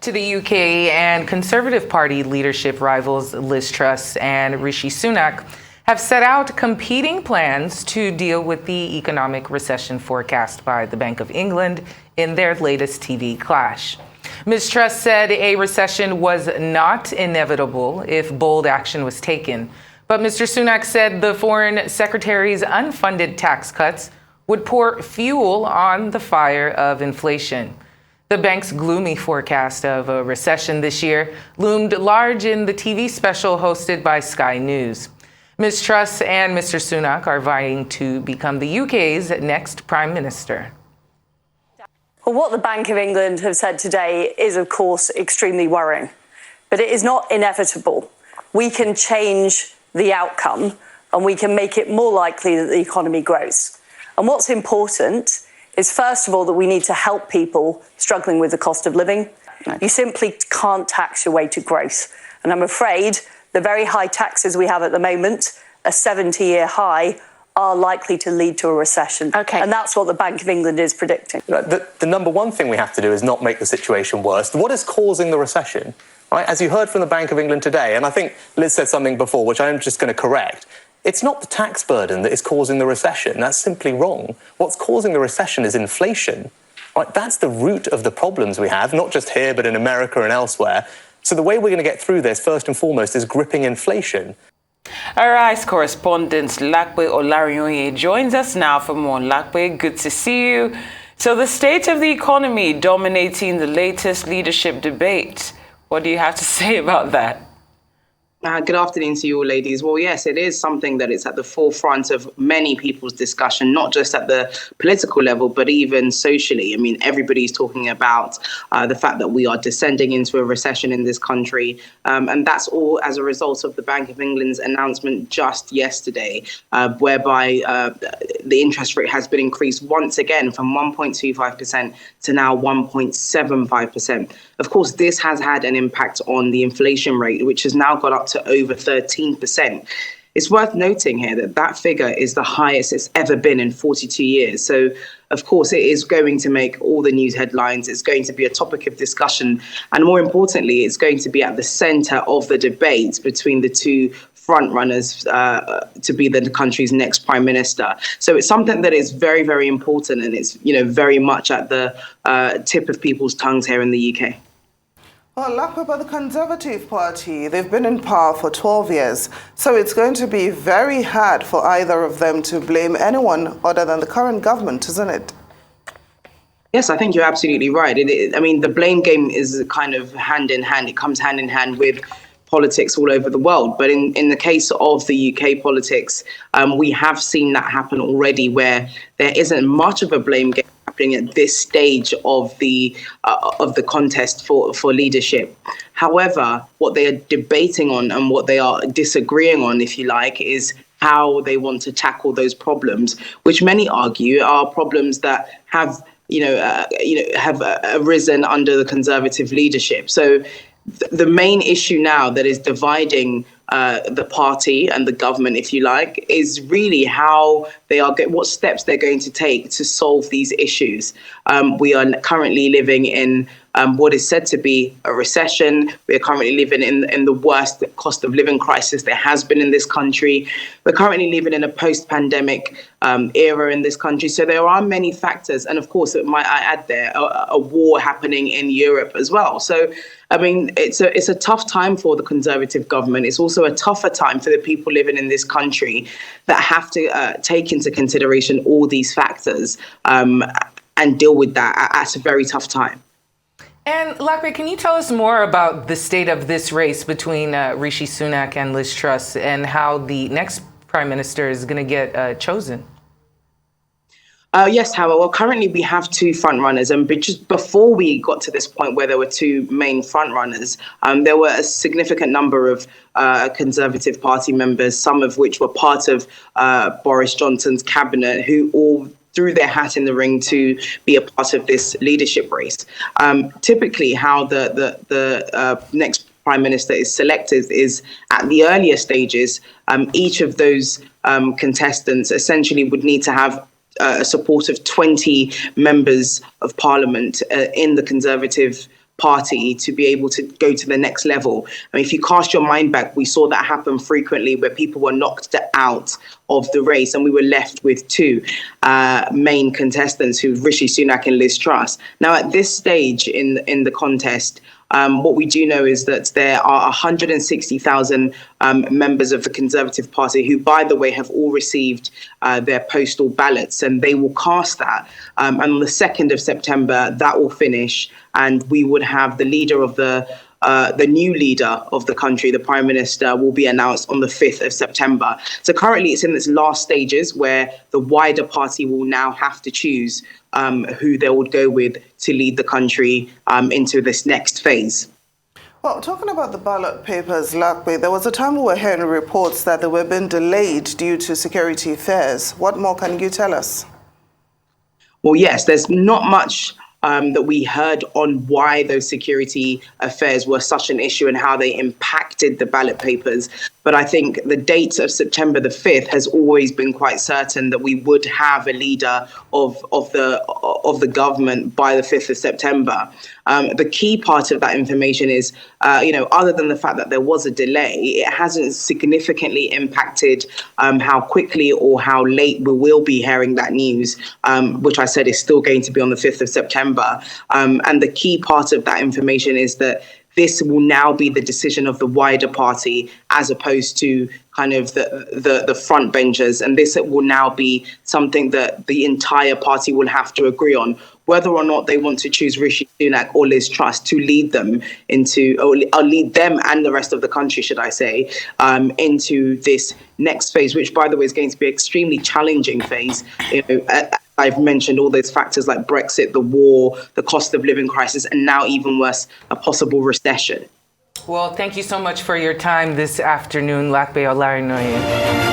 To the UK, and Conservative Party leadership rivals Liz Truss and Rishi Sunak have set out competing plans to deal with the economic recession forecast by the Bank of England in their latest TV clash. Ms. Truss said a recession was not inevitable if bold action was taken. But Mr. Sunak said the Foreign Secretary's unfunded tax cuts would pour fuel on the fire of inflation. The bank's gloomy forecast of a recession this year loomed large in the TV special hosted by Sky News. Ms. Truss and Mr. Sunak are vying to become the UK's next Prime Minister. Well, what the Bank of England have said today is, of course, extremely worrying. But it is not inevitable. We can change the outcome and we can make it more likely that the economy grows. And what's important is, first of all, that we need to help people struggling with the cost of living. You simply can't tax your way to growth. And I'm afraid the very high taxes we have at the moment, a 70-year high, are likely to lead to a recession. Okay. And that's what the Bank of England is predicting. The number one thing we have to do is not make the situation worse. What is causing the recession? Right? As you heard from the Bank of England today, and I think Liz said something before, which I'm just going to correct, it's not the tax burden that is causing the recession. That's simply wrong. What's causing the recession is inflation. Right? That's the root of the problems we have, not just here, but in America and elsewhere. So the way we're going to get through this, first and foremost, is gripping inflation. Our ICE correspondent Lape Olarinoye joins us now for more. Lape, good to see you. So the state of the economy dominating the latest leadership debate. What do you have to say about that? Good afternoon to you all, ladies. Well, yes, it is something that is at the forefront of many people's discussion, not just at the political level, but even socially. I mean, everybody's talking about the fact that we are descending into a recession in this country. And that's all as a result of the Bank of England's announcement just yesterday, whereby the interest rate has been increased once again from 1.25% to now 1.75%. Of course, this has had an impact on the inflation rate, which has now got up to over 13%. It's worth noting here that that figure is the highest it's ever been in 42 years. So, of course, it is going to make all the news headlines. It's going to be a topic of discussion. And more importantly, it's going to be at the center of the debate between the two frontrunners to be the country's next prime minister. So it's something that is very, very important, and it's, very much at the tip of people's tongues here in the UK. Well, Lape, by the Conservative Party, they've been in power for 12 years, so it's going to be very hard for either of them to blame anyone other than the current government, isn't it? Yes, I think you're absolutely right. The blame game is kind of hand in hand. It comes hand in hand with politics all over the world. But in the case of the UK politics, we have seen that happen already, where there isn't much of a blame game happening at this stage of the contest for leadership. However, what they are debating on and what they are disagreeing on, if you like, is how they want to tackle those problems, which many argue are problems that have arisen under the Conservative leadership. So the main issue now that is dividing the party and the government, if you like, is really how what steps they're going to take to solve these issues. We are currently living in what is said to be a recession. We are currently living in the worst cost of living crisis there has been in this country. We're currently living in a post-pandemic era in this country. So there are many factors. And of course, might I add there, a war happening in Europe as well. So, it's a tough time for the Conservative government. It's also a tougher time for the people living in this country that have to take into consideration all these factors and deal with that at a very tough time. And Lape, can you tell us more about the state of this race between Rishi Sunak and Liz Truss, and how the next prime minister is going to get chosen? Yes, Howard. Well, currently we have two frontrunners, and just before we got to this point where there were two main frontrunners, there were a significant number of Conservative Party members, some of which were part of Boris Johnson's cabinet, who all threw their hat in the ring to be a part of this leadership race. Typically, how the next prime minister is selected is at the earlier stages. Each of those contestants essentially would need to have a support of 20 members of parliament in the Conservative party to be able to go to the next level. I mean, if you cast your mind back, we saw that happen frequently where people were knocked out of the race and we were left with two main contestants, who Rishi Sunak and Liz Truss. Now, at this stage in the contest, what we do know is that there are 160,000 members of the Conservative Party who, by the way, have all received their postal ballots, and they will cast that. And on the 2nd of September, that will finish, and we would have the leader of the new leader of the country, the Prime Minister, will be announced on the 5th of September. So currently it's in its last stages where the wider party will now have to choose who they would go with to lead the country into this next phase. Well, talking about the ballot papers, Lape, there was a time we were hearing reports that they were being delayed due to security fears. What more can you tell us? Well, yes, there's not much that we heard on why those security affairs were such an issue and how they impacted the ballot papers. But I think the date of September the 5th has always been quite certain that we would have a leader of the government by the 5th of September. The key part of that information is, other than the fact that there was a delay, it hasn't significantly impacted how quickly or how late we will be hearing that news, which I said is still going to be on the 5th of September. And the key part of that information is that this will now be the decision of the wider party as opposed to kind of the front benchers. And this will now be something that the entire party will have to agree on, whether or not they want to choose Rishi Sunak or Liz Truss to lead them into, or lead them and the rest of the country, should I say, into this next phase, which, by the way, is going to be an extremely challenging phase. I've mentioned all those factors like Brexit, the war, the cost of living crisis, and now even worse, a possible recession. Well, thank you so much for your time this afternoon, Lape Olarinoye.